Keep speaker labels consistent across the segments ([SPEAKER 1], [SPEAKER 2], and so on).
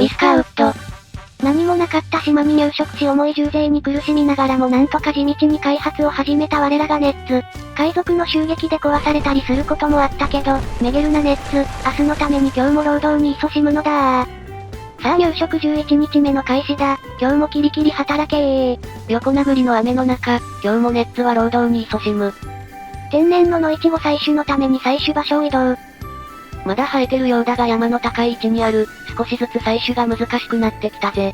[SPEAKER 1] ウィスカーウッド。何もなかった島に入植し重い重税に苦しみながらもなんとか地道に開発を始めた我らがネッツ。海賊の襲撃で壊されたりすることもあったけど、めげるなネッツ、明日のために今日も労働に勤しむのださあ入植11日目の開始だ。今日もキリキリ働けー。
[SPEAKER 2] 横殴りの雨の中、今日もネッツは労働に勤しむ。
[SPEAKER 1] 天然の野イチゴ採取のために採取場所を移動。
[SPEAKER 2] まだ生えてるようだが山の高い位置にある、少しずつ採取が難しくなってきたぜ。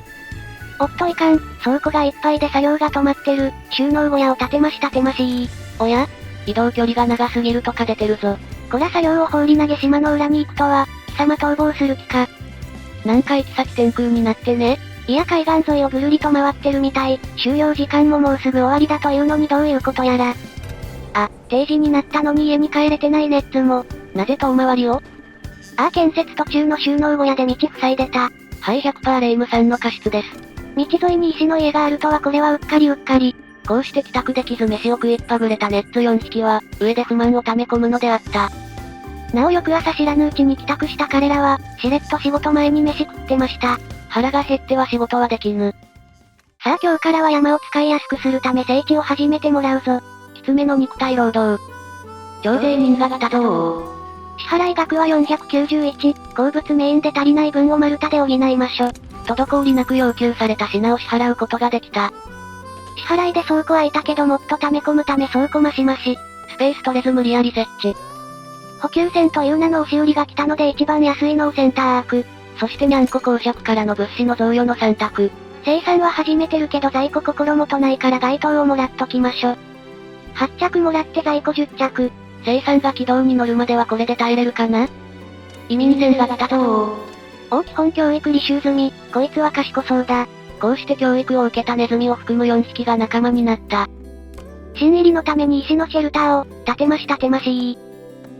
[SPEAKER 1] おっといかん、倉庫がいっぱいで作業が止まってる。収納小屋を建てましたてましい。
[SPEAKER 2] おや？移動距離が長すぎるとか出てるぞ。
[SPEAKER 1] こら作業を放り投げ島の裏に行くとは、貴様逃亡する気か。
[SPEAKER 2] なんか行き先天空になってね。
[SPEAKER 1] いや海岸沿いをぐるりと回ってるみたい。収容時間ももうすぐ終わりだというのにどういうことやら。あ、定時になったのに家に帰れてないネッツも。
[SPEAKER 2] なぜ遠回りを？
[SPEAKER 1] 建設途中の収納小屋で道塞いでた。
[SPEAKER 2] はい 100% レイムさんの過失です。
[SPEAKER 1] 道沿いに石の家があるとはこれはうっかりうっかり。
[SPEAKER 2] こうして帰宅できず飯を食いっぱぐれたネッツ4匹は、上で不満を溜め込むのであった。
[SPEAKER 1] なお翌朝知らぬうちに帰宅した彼らは、しれっと仕事前に飯食ってました。
[SPEAKER 2] 腹が減っては仕事はできぬ。
[SPEAKER 1] さあ今日からは山を使いやすくするため整地を始めてもらうぞ。
[SPEAKER 2] きつめの肉体労働。徴税人が来たぞー。
[SPEAKER 1] 支払額は491、鉱物メインで足りない分を丸太で補いましょ。
[SPEAKER 2] 滞りなく要求された品を支払うことができた。
[SPEAKER 1] 支払いで倉庫空いたけどもっと溜め込むため倉庫増し増し。
[SPEAKER 2] スペース取れず無理やり設置。
[SPEAKER 1] 補給船という名の押し売りが来たので一番安いのを選択。
[SPEAKER 2] そしてにゃんこ公爵からの物資の贈与の3択。
[SPEAKER 1] 生産は始めてるけど在庫心もとないから該当をもらっときましょ。8着もらって在庫10着。
[SPEAKER 2] 生産が軌道に乗るまではこれで耐えれるかな？移民船が来たぞー。
[SPEAKER 1] 基本教育履修済み、こいつは賢そうだ。
[SPEAKER 2] こうして教育を受けたネズミを含む4匹が仲間になった。
[SPEAKER 1] 新入りのために石のシェルターを、建てましい。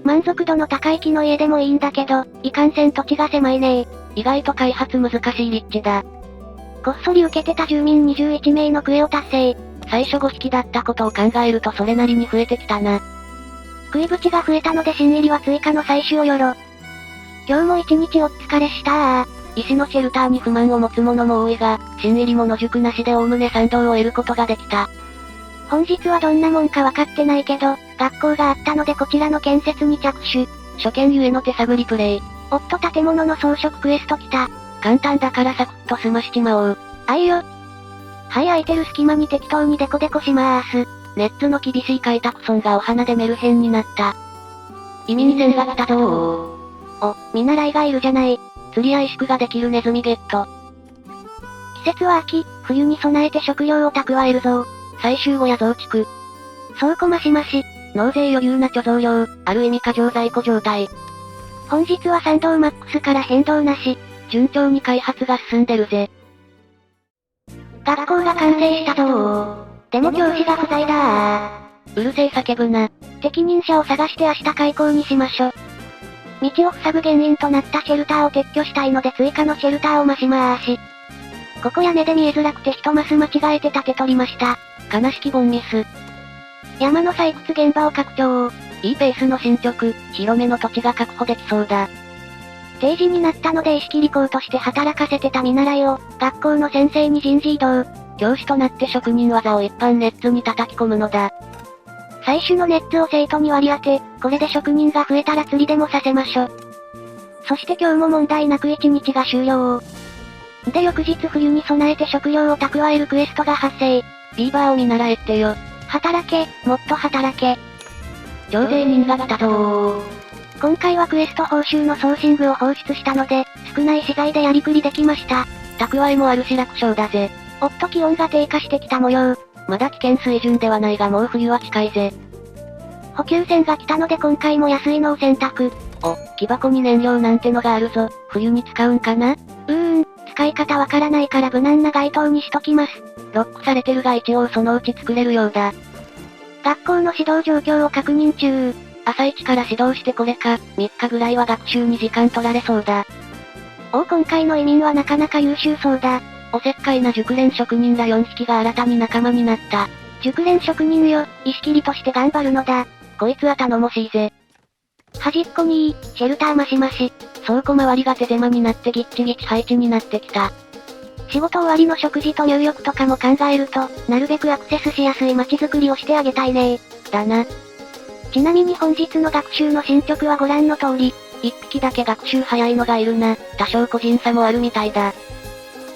[SPEAKER 1] 満足度の高い木の家でもいいんだけど、いかんせん土地が狭いね。
[SPEAKER 2] 意外と開発難しい立地だ。
[SPEAKER 1] こっそり受けてた住民21名のクエを達成。
[SPEAKER 2] 最初5匹だったことを考えるとそれなりに増えてきたな。
[SPEAKER 1] 食い縁が増えたので新入りは追加の採取をよろ。今日も一日お疲れした
[SPEAKER 2] 石のシェルターに不満を持つ者も多いが、新入りも野宿なしでおおむね賛同を得ることができた。
[SPEAKER 1] 本日はどんなもんか分かってないけど、学校があったのでこちらの建設に着手。
[SPEAKER 2] 初見ゆえの手探りプレイ。
[SPEAKER 1] おっと建物の装飾クエスト来た。
[SPEAKER 2] 簡単だからサクッと済ましちまおう。
[SPEAKER 1] あいよ。はい空いてる隙間に適当にデコデコしまーす。
[SPEAKER 2] ネッツの厳しい開拓村がお花でメルヘンになった。移民船が来たぞー。
[SPEAKER 1] 見習いがいるじゃない。
[SPEAKER 2] 釣りや石工ができるネズミゲット。
[SPEAKER 1] 季節は秋、冬に備えて食料を蓄えるぞ。
[SPEAKER 2] 最終後や増築。
[SPEAKER 1] 倉庫増し増し。
[SPEAKER 2] 納税余裕な貯蔵量、ある意味過剰在庫状態。
[SPEAKER 1] 本日は賛同マックスから変動なし。
[SPEAKER 2] 順調に開発が進んでるぜ。
[SPEAKER 1] 学校が完成したぞー。でも教師が不在だ
[SPEAKER 2] うるせえ叫ぶな。
[SPEAKER 1] 適任者を探して明日開校にしましょ。道を塞ぐ原因となったシェルターを撤去したいので追加のシェルターを増しまーし。ここ屋根で見えづらくて一マス間違えて建て取りました。
[SPEAKER 2] 悲しきボンミス。
[SPEAKER 1] 山の採掘現場を拡張。
[SPEAKER 2] いいペースの進捗、広めの土地が確保できそうだ。
[SPEAKER 1] 定時になったので石切り工として働かせてた見習いを、学校の先生に人事異動。
[SPEAKER 2] 教師となって職人技を一般ネッツに叩き込むのだ。
[SPEAKER 1] 採取のネッツを生徒に割り当て、これで職人が増えたら釣りでもさせましょ。そして今日も問題なく1日が終了。で翌日冬に備えて食料を蓄えるクエストが発生。
[SPEAKER 2] ビーバーを見習えってよ。
[SPEAKER 1] 働け、もっと働け。
[SPEAKER 2] 徴税人が来たぞー。
[SPEAKER 1] 今回はクエスト報酬のソーシングを放出したので、少ない資材でやりくりできました。
[SPEAKER 2] 蓄えもあるし楽勝だぜ。
[SPEAKER 1] おっと気温が低下してきた模様。
[SPEAKER 2] まだ危険水準ではないがもう冬は近いぜ。
[SPEAKER 1] 補給船が来たので今回も安いのを選択。
[SPEAKER 2] 木箱に燃料なんてのがあるぞ。冬に使うんかな？
[SPEAKER 1] 使い方わからないから無難な該当にしときます。
[SPEAKER 2] ロックされてるが一応そのうち作れるようだ。
[SPEAKER 1] 学校の指導状況を確認中。
[SPEAKER 2] 朝一から指導してこれか、3日ぐらいは学習に時間取られそうだ。
[SPEAKER 1] 今回の移民はなかなか優秀そうだ。
[SPEAKER 2] おせっかいな熟練職人ら4匹が新たに仲間になった。
[SPEAKER 1] 熟練職人よ、石切りとして頑張るのだ。
[SPEAKER 2] こいつは頼もしいぜ。
[SPEAKER 1] 端っこにシェルター増し増し。
[SPEAKER 2] 倉庫周りが手狭になってギッチギチ配置になってきた。
[SPEAKER 1] 仕事終わりの食事と入浴とかも考えると、なるべくアクセスしやすい街づくりをしてあげたいね。
[SPEAKER 2] だな。
[SPEAKER 1] ちなみに本日の学習の進捗はご覧の通り。
[SPEAKER 2] 一匹だけ学習早いのがいるな。多少個人差もあるみたいだ。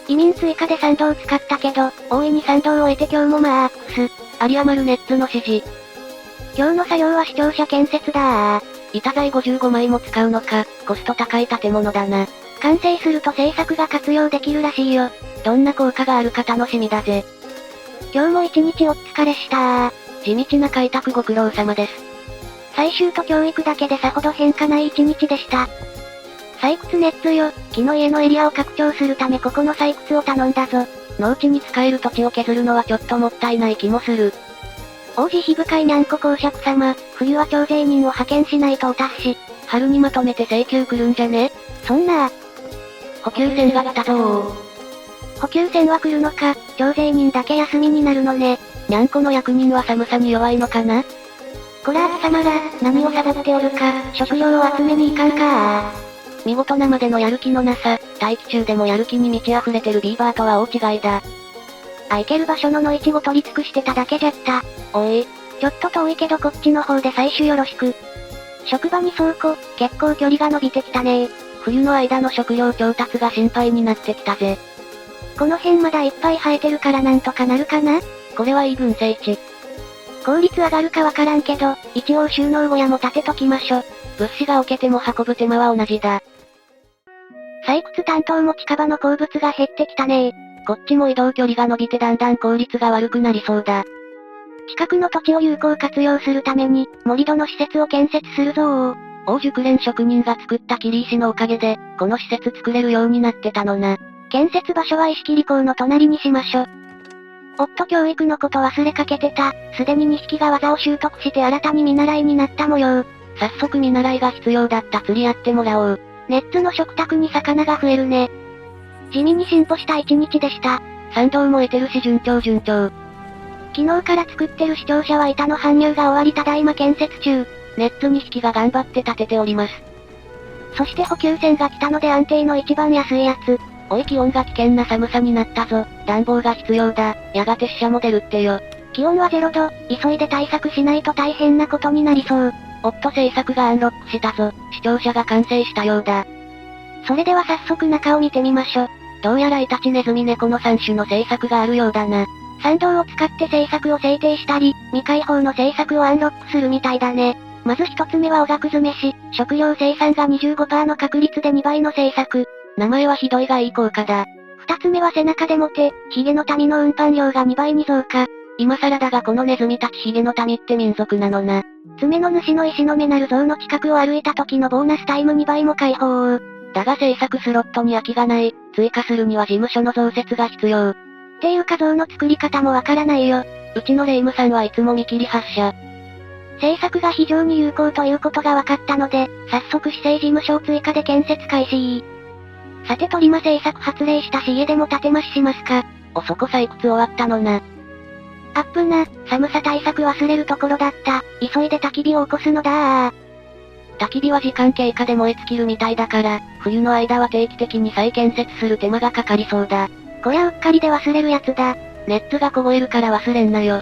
[SPEAKER 1] 移民追加で賛同使ったけど、大いに賛同を得て今日もマークス。
[SPEAKER 2] 有り余るネッツの指示。
[SPEAKER 1] 今日の作業は視聴者建設だ
[SPEAKER 2] 板材55枚も使うのか、コスト高い建物だな。
[SPEAKER 1] 完成すると製作が活用できるらしいよ。
[SPEAKER 2] どんな効果があるか楽しみだぜ。
[SPEAKER 1] 今日も一日お疲れした
[SPEAKER 2] 地道な開拓ご苦労様です。
[SPEAKER 1] 採集と教育だけでさほど変化ない一日でした。採掘ネッツよ、木の家のエリアを拡張するためここの採掘を頼んだぞ。
[SPEAKER 2] 農地に使える土地を削るのはちょっともったいない気もする。
[SPEAKER 1] 王子日深いにゃんこ公爵様、冬は徴税人を派遣しないとお達し。
[SPEAKER 2] 春にまとめて請求来るんじゃね？
[SPEAKER 1] そんな
[SPEAKER 2] 補給船が来たぞー。
[SPEAKER 1] 補給船は来るのか、徴税人だけ休みになるのね。
[SPEAKER 2] にゃんこの役人は寒さに弱いのかな？
[SPEAKER 1] こら貴様ら、何をサボっておるか、食料を集めに行かんか
[SPEAKER 2] 見事なまでのやる気のなさ、大気中でもやる気に満ち溢れてるビーバーとは大違いだ。
[SPEAKER 1] 行ける場所の野市を取り尽くしてただけじゃった。
[SPEAKER 2] おい。
[SPEAKER 1] ちょっと遠いけどこっちの方で採取よろしく。職場に倉庫、結構距離が伸びてきたね。
[SPEAKER 2] 冬の間の食料調達が心配になってきたぜ。
[SPEAKER 1] この辺まだいっぱい生えてるからなんとかなるかな？
[SPEAKER 2] これはいい群生地。
[SPEAKER 1] 効率上がるかわからんけど、一応収納小屋も建てときましょ。
[SPEAKER 2] 物資が置けても運ぶ手間は同じだ。
[SPEAKER 1] 採掘担当も近場の鉱物が減ってきたね。
[SPEAKER 2] こっちも移動距離が伸びてだんだん効率が悪くなりそうだ。
[SPEAKER 1] 近くの土地を有効活用するために、盛り土の施設を建設するぞー。
[SPEAKER 2] 大熟練職人が作った切り石のおかげで、この施設作れるようになってたのな。
[SPEAKER 1] 建設場所は石切港の隣にしましょ。夫教育のこと忘れかけてた。すでに2匹が技を習得して新たに見習いになった模様。
[SPEAKER 2] 早速見習いが必要だった釣りやってもらおう。
[SPEAKER 1] ネッツの食卓に魚が増えるね。地味に進歩した一日でした。
[SPEAKER 2] 賛同も得てるし順調順調。
[SPEAKER 1] 昨日から作ってる視聴者は板の搬入が終わりただいま建設中。
[SPEAKER 2] ネッツ2匹が頑張って建てております。
[SPEAKER 1] そして補給船が来たので安定の一番安いやつ。
[SPEAKER 2] おい気温が危険な寒さになったぞ。暖房が必要だ。やがて死者も出るってよ。
[SPEAKER 1] 気温は0度。急いで対策しないと大変なことになりそう。
[SPEAKER 2] 制作がアンロックしたぞ。視聴者が完成したようだ。
[SPEAKER 1] それでは早速中を見てみましょ。
[SPEAKER 2] どうやらイタチネズミ猫の3種の製作があるようだな。
[SPEAKER 1] 賛同を使って製作を制定したり、未開放の製作をアンロックするみたいだね。まず一つ目はおがく詰めし、食料生産が 25% の確率で2倍の製作。
[SPEAKER 2] 名前はひどいがいい効果だ。
[SPEAKER 1] 二つ目は背中でもて、ヒゲの民の運搬量が2倍に増加。
[SPEAKER 2] 今更だがこのネズミたちヒゲの民って民族なのな。
[SPEAKER 1] 爪の主の石の目なる像の近くを歩いた時のボーナスタイム2倍も解放。
[SPEAKER 2] だが制作スロットに空きがない。追加するには事務所の増設が必要。
[SPEAKER 1] っていうか像の作り方もわからないよ。
[SPEAKER 2] うちのレイムさんはいつも見切り発車。
[SPEAKER 1] 制作が非常に有効ということが分かったので、早速市政事務所を追加で建設開始。さて鳥間製作発令したし家でも建て増ししますか。
[SPEAKER 2] そこ採掘終わったのな。
[SPEAKER 1] あっぶな、寒さ対策忘れるところだった。急いで焚き火を起こすのだ
[SPEAKER 2] 焚き火は時間経過で燃え尽きるみたいだから、冬の間は定期的に再建設する手間がかかりそうだ。
[SPEAKER 1] こりゃうっかりで忘れるやつだ。
[SPEAKER 2] ネッツが凍えるから忘れんなよ。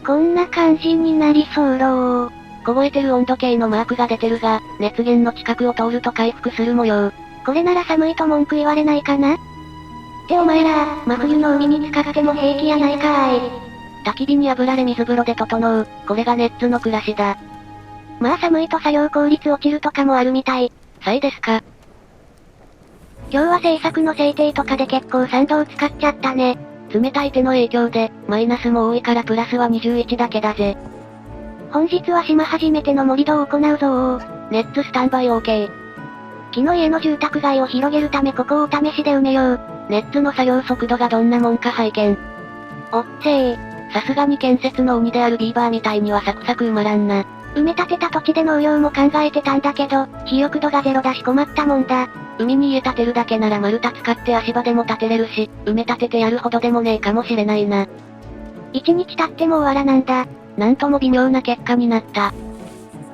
[SPEAKER 1] こんな感じになりそうろ
[SPEAKER 2] 凍えてる温度計のマークが出てるが、熱源の近くを通ると回復する模様。
[SPEAKER 1] これなら寒いと文句言われないかなってお前ら、真冬の海に使っても平気やないかーい。
[SPEAKER 2] 焚き火に油で水風呂で整う。これがネッツの暮らしだ。
[SPEAKER 1] まあ寒いと作業効率落ちるとかもあるみたい。
[SPEAKER 2] さいですか。
[SPEAKER 1] 今日は制作の制定とかで結構賛同使っちゃったね。
[SPEAKER 2] 冷たい手の影響で、マイナスも多いからプラスは21だけだぜ。
[SPEAKER 1] 本日は島初めての盛り土を行うぞ
[SPEAKER 2] ネッツスタンバイ OK。
[SPEAKER 1] 木の家の住宅街を広げるためここをお試しで埋めよう。
[SPEAKER 2] ネッツの作業速度がどんなもんか拝見。
[SPEAKER 1] おっせー。
[SPEAKER 2] さすがに建設の鬼であるビーバーみたいにはサクサク埋まらんな。
[SPEAKER 1] 埋め立てた土地で農業も考えてたんだけど、肥沃度がゼロだし困ったもんだ。
[SPEAKER 2] 海に家建てるだけなら丸太使って足場でも建てれるし、埋め立ててやるほどでもねえかもしれないな。
[SPEAKER 1] 一日経っても終わらなんだ。
[SPEAKER 2] なんとも微妙な結果になった。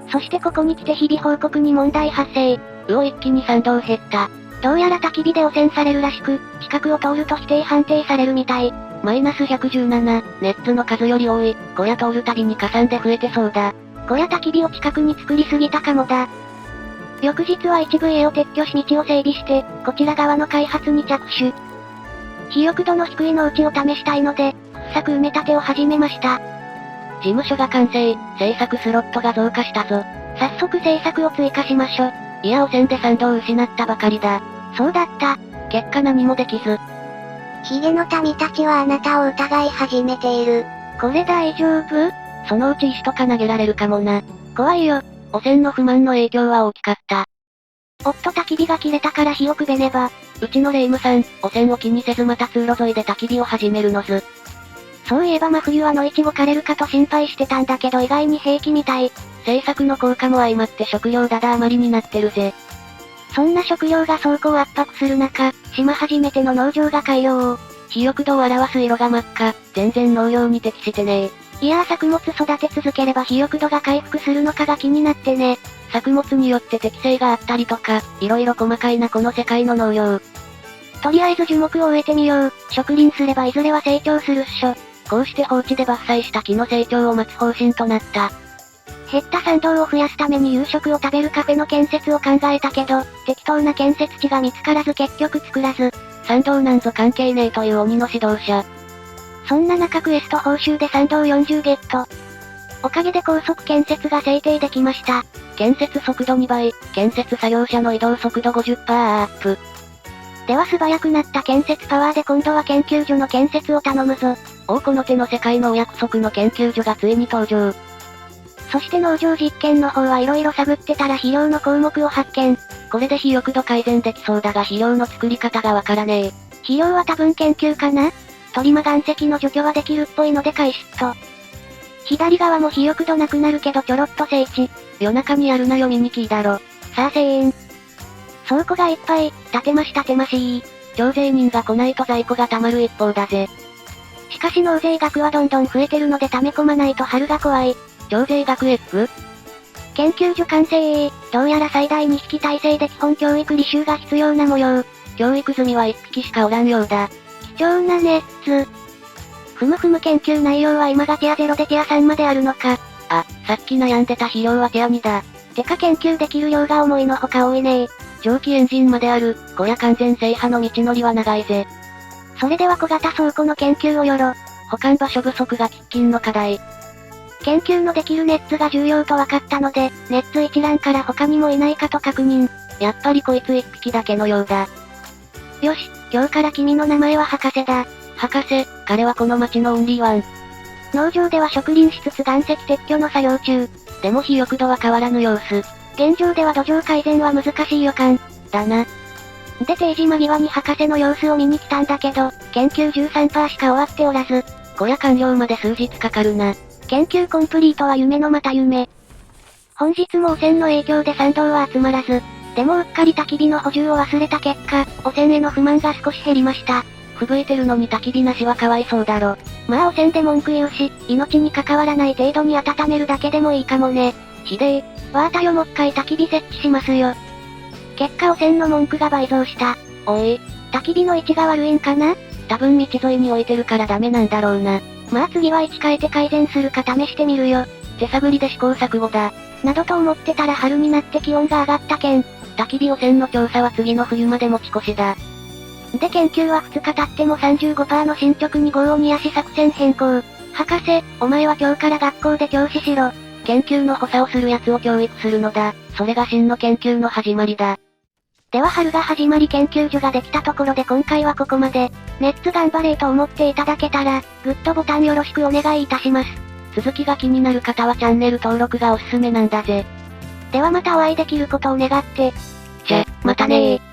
[SPEAKER 1] そしてここに来て日々報告に問題発生。
[SPEAKER 2] 一気に賛同減った。
[SPEAKER 1] どうやら焚き火で汚染されるらしく、近くを通ると否定判定されるみたい。
[SPEAKER 2] マイナス117、ネッツの数より多い、小屋通るたびに加算で増えてそうだ。
[SPEAKER 1] 小屋焚き火を近くに作りすぎたかもだ。翌日は一部家を撤去し道を整備して、こちら側の開発に着手。肥沃度の低い農地を試したいので、掘削埋め立てを始めました。
[SPEAKER 2] 事務所が完成、制作スロットが増加したぞ。
[SPEAKER 1] 早速制作を追加しましょ。
[SPEAKER 2] いや汚染で賛同を失ったばかりだ。
[SPEAKER 1] そうだった。
[SPEAKER 2] 結果何もできず。
[SPEAKER 3] ヒゲの民たちはあなたを疑い始めている。
[SPEAKER 1] これ大丈夫？
[SPEAKER 2] そのうち石とか投げられるかもな。
[SPEAKER 1] 怖いよ。
[SPEAKER 2] 汚染の不満の影響は大きかった。
[SPEAKER 1] おっと焚き火が切れたから火をくべねば。
[SPEAKER 2] うちのレイムさん、汚染を気にせずまた通路沿いで焚き火を始めるのず。
[SPEAKER 1] そういえば真冬は野イチゴ枯れるかと心配してたんだけど意外に平気みたい。
[SPEAKER 2] 制作の効果も相まって食料だだ余りになってるぜ。
[SPEAKER 1] そんな食料が倉庫を圧迫する中、島初めての農場が開業。
[SPEAKER 2] 肥沃度を表す色が真っ赤、全然農業に適してね
[SPEAKER 1] いやー作物育て続ければ肥沃度が回復するのかが気になってね。
[SPEAKER 2] 作物によって適性があったりとか、色々細かいなこの世界の農業。
[SPEAKER 1] とりあえず樹木を植えてみよう。植林すればいずれは成長するっしょ。
[SPEAKER 2] こうして放置で伐採した木の成長を待つ方針となった。
[SPEAKER 1] 減った産道を増やすために夕食を食べるカフェの建設を考えたけど、適当な建設地が見つからず結局作らず。
[SPEAKER 2] 産道なんぞ関係ねえという鬼の指導者。
[SPEAKER 1] そんな中クエスト報酬で産道40ゲット。おかげで高速建設が制定できました。
[SPEAKER 2] 建設速度2倍、建設作業者の移動速度 50% アップ。
[SPEAKER 1] では素早くなった建設パワーで今度は研究所の建設を頼むぞ。
[SPEAKER 2] この手の世界のお約束の研究所がついに登場。
[SPEAKER 1] そして農場実験の方は色々探ってたら肥料の項目を発見。
[SPEAKER 2] これで肥沃度改善できそうだが肥料の作り方がわからねえ。
[SPEAKER 1] 肥料は多分研究かな？トリマ岩石の除去はできるっぽいので開始と。左側も肥沃度なくなるけどちょろっと整地。
[SPEAKER 2] 夜中にやるなよミニキーだろ。
[SPEAKER 1] さあ1000円。倉庫がいっぱい、建てまし。
[SPEAKER 2] 徴税人が来ないと在庫が溜まる一方だぜ。
[SPEAKER 1] しかし納税額はどんどん増えてるので溜め込まないと春が怖い。
[SPEAKER 2] 徴税額エッグ？
[SPEAKER 1] 研究所完成。どうやら最大2匹体制で基本教育履修が必要な模様。
[SPEAKER 2] 教育済みは1匹しかおらんようだ。
[SPEAKER 1] 貴重なネッツ。ふむ研究内容は今がティア0でティア3まであるのか。
[SPEAKER 2] あ、さっき悩んでた肥料はティア2だ。
[SPEAKER 1] てか研究できる量が思いのほか多いね。
[SPEAKER 2] 蒸気エンジンまである、こりゃ完全制覇の道のりは長いぜ。
[SPEAKER 1] それでは小型倉庫の研究をよろ。
[SPEAKER 2] 保管場所不足が喫緊の課題。
[SPEAKER 1] 研究のできるネッツが重要と分かったので、ネッツ一覧から他にもいないかと確認。
[SPEAKER 2] やっぱりこいつ一匹だけのようだ。
[SPEAKER 1] よし、今日から君の名前は博士だ。
[SPEAKER 2] 博士、彼はこの町のオンリーワン。
[SPEAKER 1] 農場では植林しつつ岩石撤去の作業中。
[SPEAKER 2] でも肥沃度は変わらぬ様子。
[SPEAKER 1] 現状では土壌改善は難しい予感。
[SPEAKER 2] だな。
[SPEAKER 1] で定時間際に博士の様子を見に来たんだけど、研究 13% しか終わっておらず。
[SPEAKER 2] こりゃ完了まで数日かかるな。
[SPEAKER 1] 研究コンプリートは夢のまた夢。本日も汚染の影響で賛同は集まらず。でもうっかり焚き火の補充を忘れた結果、汚染への不満が少し減りました。
[SPEAKER 2] 吹雪いてるのに焚き火なしはかわいそうだろ。
[SPEAKER 1] まあ汚染で文句言うし、命に関わらない程度に温めるだけでもいいかもね。
[SPEAKER 2] ひでえ。
[SPEAKER 1] わーたよもっかい焚き火設置しますよ。結果汚染の文句が倍増した。
[SPEAKER 2] おい。
[SPEAKER 1] 焚き火の位置が悪いんかな？
[SPEAKER 2] 多分道沿いに置いてるからダメなんだろうな。
[SPEAKER 1] まあ次は位置変えて改善するか試してみるよ。
[SPEAKER 2] 手探りで試行錯誤だ。
[SPEAKER 1] などと思ってたら春になって気温が上がったけん。
[SPEAKER 2] 焚き火汚染の調査は次の冬まで持ち越しだ。
[SPEAKER 1] で研究は2日経っても 35% の進捗に業を煮やし作戦変更。博士、お前は今日から学校で教師しろ。
[SPEAKER 2] 研究の補佐をする奴を教育するのだ。それが真の研究の始まりだ。
[SPEAKER 1] では春が始まり研究所ができたところで今回はここまで。ネッツ頑張れと思っていただけたら、グッドボタンよろしくお願いいたします。
[SPEAKER 2] 続きが気になる方はチャンネル登録がおすすめなんだぜ。
[SPEAKER 1] ではまたお会いできることを願って。
[SPEAKER 2] じゃ、またねー。